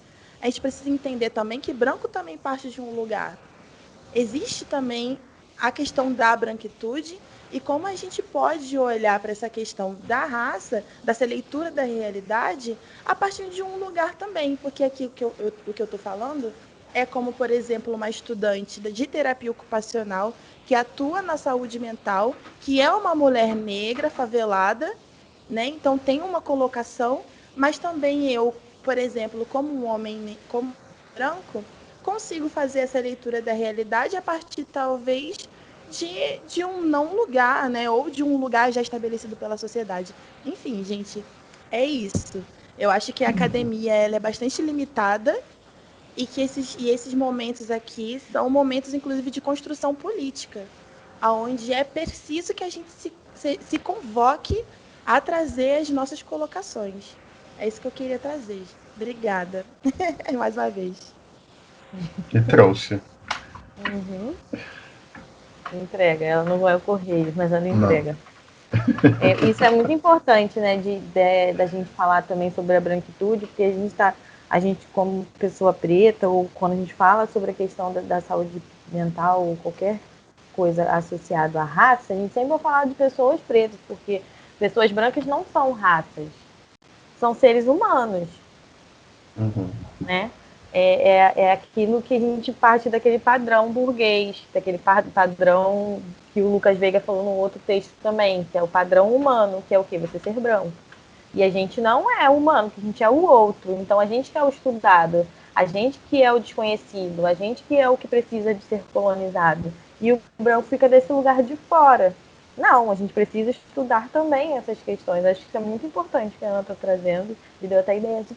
A gente precisa entender também que branco também parte de um lugar. Existe também a questão da branquitude e como a gente pode olhar para essa questão da raça, dessa leitura da realidade, a partir de um lugar também. Porque aqui o que eu estou falando é como, por exemplo, uma estudante de terapia ocupacional que atua na saúde mental, que é uma mulher negra, favelada, né? Então tem uma colocação, mas também eu, por exemplo, como um homem como branco, consigo fazer essa leitura da realidade a partir, talvez, de um não lugar, né? Ou de um lugar já estabelecido pela sociedade. Enfim, gente, é isso. Eu acho que a academia ela é bastante limitada e que esses momentos aqui são momentos, inclusive, de construção política, onde é preciso que a gente se convoque a trazer as nossas colocações. É isso que eu queria trazer. Obrigada. Mais uma vez. Que trouxe. Uhum. Entrega, ela não vai ao correio, mas ela entrega. Isso é muito importante, né, da gente falar também sobre a branquitude, porque a gente como pessoa preta, ou quando a gente fala sobre a questão da saúde mental, ou qualquer coisa associada à raça, a gente sempre vai falar de pessoas pretas, porque pessoas brancas não são raças, são seres humanos, né? É aquilo que a gente parte daquele padrão burguês, daquele padrão que o Lucas Veiga falou no outro texto também, que é o padrão humano, que é o quê? Você ser branco. E a gente não é humano, a gente é o outro. Então a gente que é o estudado, a gente que é o desconhecido, a gente que é o que precisa de ser colonizado. E o branco fica desse lugar de fora. Não, a gente precisa estudar também essas questões. Acho que isso é muito importante que a Ana está trazendo e deu até ideia de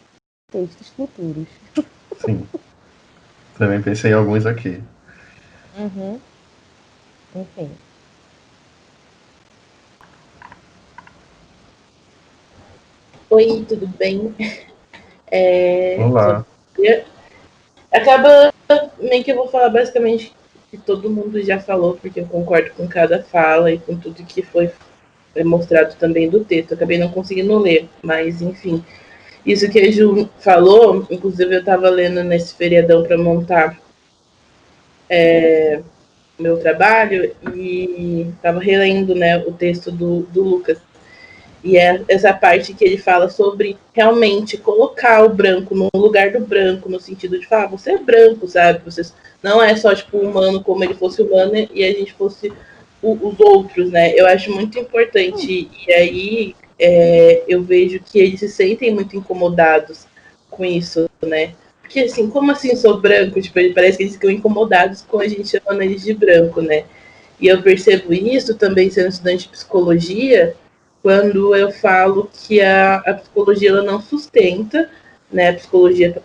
textos futuros. Sim. Também pensei em alguns aqui. Uhum. Enfim. Oi, tudo bem? Olá. Acaba meio que eu vou falar basicamente que todo mundo já falou, porque eu concordo com cada fala e com tudo que foi mostrado também do texto. Eu acabei não conseguindo ler, mas enfim. Isso que a Ju falou, inclusive eu estava lendo nesse feriadão para montar meu trabalho e estava relendo, né, o texto do Lucas. E é essa parte que ele fala sobre realmente colocar o branco no lugar do branco, no sentido de falar, você é branco, sabe? Você não é só, tipo, humano como ele fosse humano e a gente fosse os outros, né? Eu acho muito importante. E aí eu vejo que eles se sentem muito incomodados com isso, né? Porque, assim, como assim sou branco? Tipo, parece que eles ficam incomodados com a gente chamando eles de branco, né? E eu percebo isso também sendo estudante de psicologia, quando eu falo que a psicologia ela não sustenta, né, a psicologia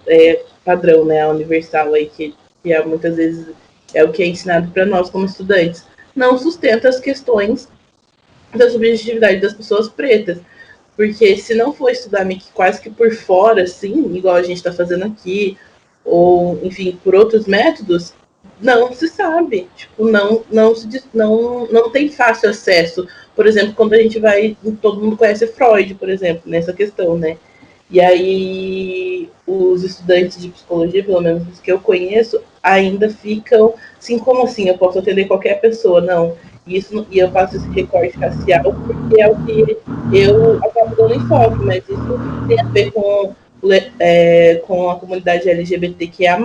padrão, né, a universal aí que muitas vezes é o que é ensinado para nós como estudantes, não sustenta as questões da subjetividade das pessoas pretas, porque se não for estudar meio que quase que por fora, assim, igual a gente está fazendo aqui, ou enfim por outros métodos, não se sabe, tipo, não tem fácil acesso. Por exemplo, quando a gente vai, todo mundo conhece Freud, por exemplo, nessa questão, né? E aí os estudantes de psicologia, pelo menos os que eu conheço, ainda ficam assim, como assim? Eu posso atender qualquer pessoa? Não. E eu faço esse recorte racial porque é o que eu acabo dando enfoque, mas isso tem a ver com a comunidade LGBTQIA+,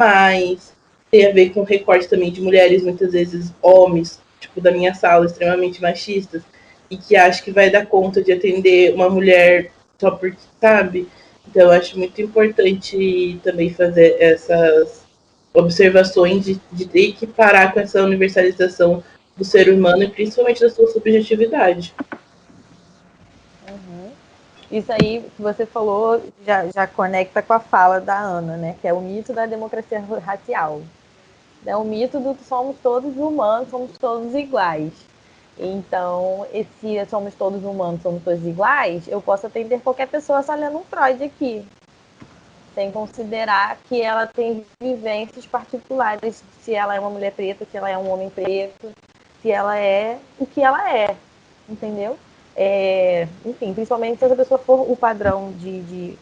tem a ver com recorte também de mulheres, muitas vezes homens, tipo da minha sala, extremamente machistas, e que acho que vai dar conta de atender uma mulher só porque sabe. Então eu acho muito importante também fazer observações de ter que parar com essa universalização do ser humano e principalmente da sua subjetividade. Uhum. Isso aí que você falou já conecta com a fala da Ana, né? Que é o mito da democracia racial. É o mito do que somos todos humanos, somos todos iguais. Então, se somos todos humanos, somos todos iguais, eu posso atender qualquer pessoa só lendo um Freud aqui, sem considerar que ela tem vivências particulares, se ela é uma mulher preta, se ela é um homem preto, se ela é o que ela é, entendeu? Enfim, principalmente se essa pessoa for o padrão de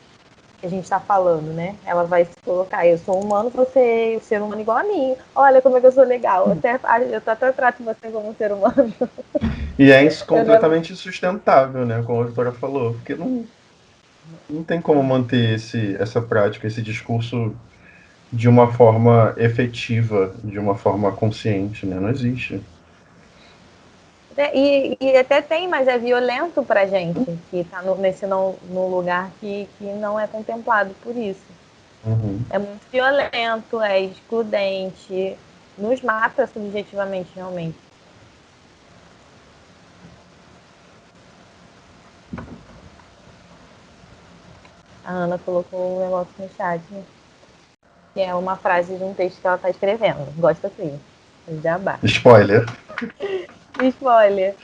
que a gente está falando, né? Ela vai se colocar, eu sou humano, você é ser humano igual a mim. Olha como é que eu sou legal. Eu até trato você como um ser humano. E é isso completamente insustentável, né? Como a Vitória falou, porque não tem como manter essa prática, esse discurso de uma forma efetiva, de uma forma consciente, né? Não existe. E até tem, mas é violento pra gente, que está no lugar que não é contemplado por isso. Uhum. É muito violento, é excludente, nos mata subjetivamente, realmente. A Ana colocou um negócio no chat, né? Que é uma frase de um texto que ela está escrevendo. Gosta assim. Jabá. Spoiler. Spoiler.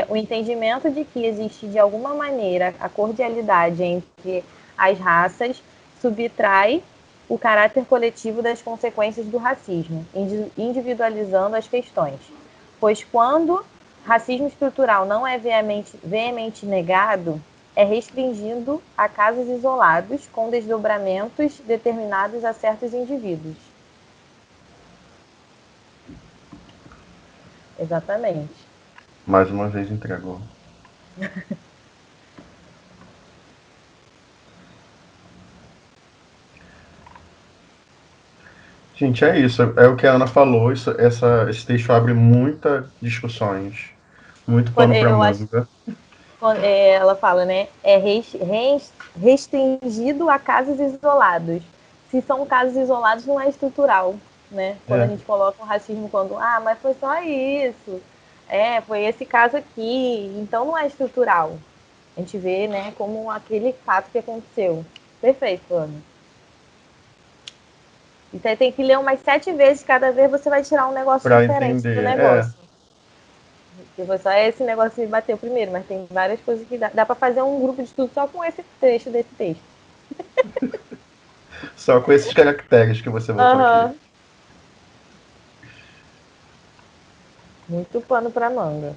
O entendimento de que existe, de alguma maneira, a cordialidade entre as raças subtrai o caráter coletivo das consequências do racismo, individualizando as questões. Pois quando racismo estrutural não é veemente negado, é restringido a casos isolados, com desdobramentos determinados a certos indivíduos. Exatamente. Mais uma vez entregou. Gente, é isso. É o que a Ana falou. Esse texto abre muitas discussões. Muito pano para manga. Ela fala, né? É restringido a casos isolados. Se são casos isolados, não é estrutural, né? Quando a gente coloca o racismo mas foi só isso. Foi esse caso aqui. Então não é estrutural. A gente vê, né, como aquele fato que aconteceu. Perfeito, Ana. E você tem que ler umas 7 vezes, cada vez você vai tirar um negócio pra diferente entender. do negócio. Porque foi só esse negócio que bateu primeiro, mas tem várias coisas que dá pra fazer um grupo de estudo só com esse trecho desse texto. Só com esses caracteres que você botou aqui. Muito pano pra manga.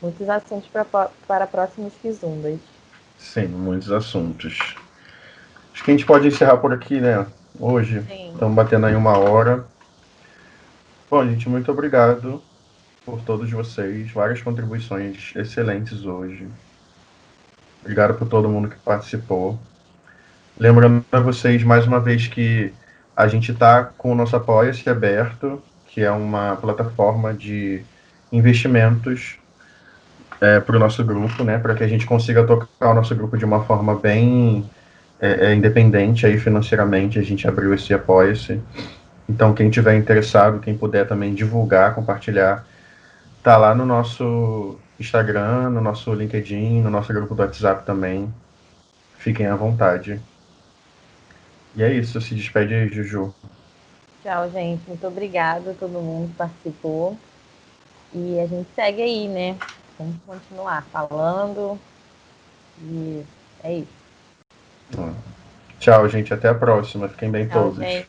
Muitos assuntos para próximos Kizundas. Sim, muitos assuntos. Acho que a gente pode encerrar por aqui, né? Hoje. Sim. Estamos batendo aí 1 hora. Bom, gente, muito obrigado por todos vocês. Várias contribuições excelentes hoje. Obrigado por todo mundo que participou. Lembrando a vocês, mais uma vez, que a gente está com o nosso Apoia-se aberto, que é uma plataforma de investimentos para o nosso grupo, né? Para que a gente consiga tocar o nosso grupo de uma forma bem independente aí financeiramente. A gente abriu esse Apoia-se. Então, quem tiver interessado, quem puder também divulgar, compartilhar, tá lá no nosso Instagram, no nosso LinkedIn, no nosso grupo do WhatsApp também. Fiquem à vontade. E é isso, se despede aí, Juju. Tchau, gente. Muito obrigada a todo mundo que participou. E a gente segue aí, né? Vamos continuar falando. E é isso. Tchau, gente. Até a próxima. Fiquem bem Tchau, todos. gente.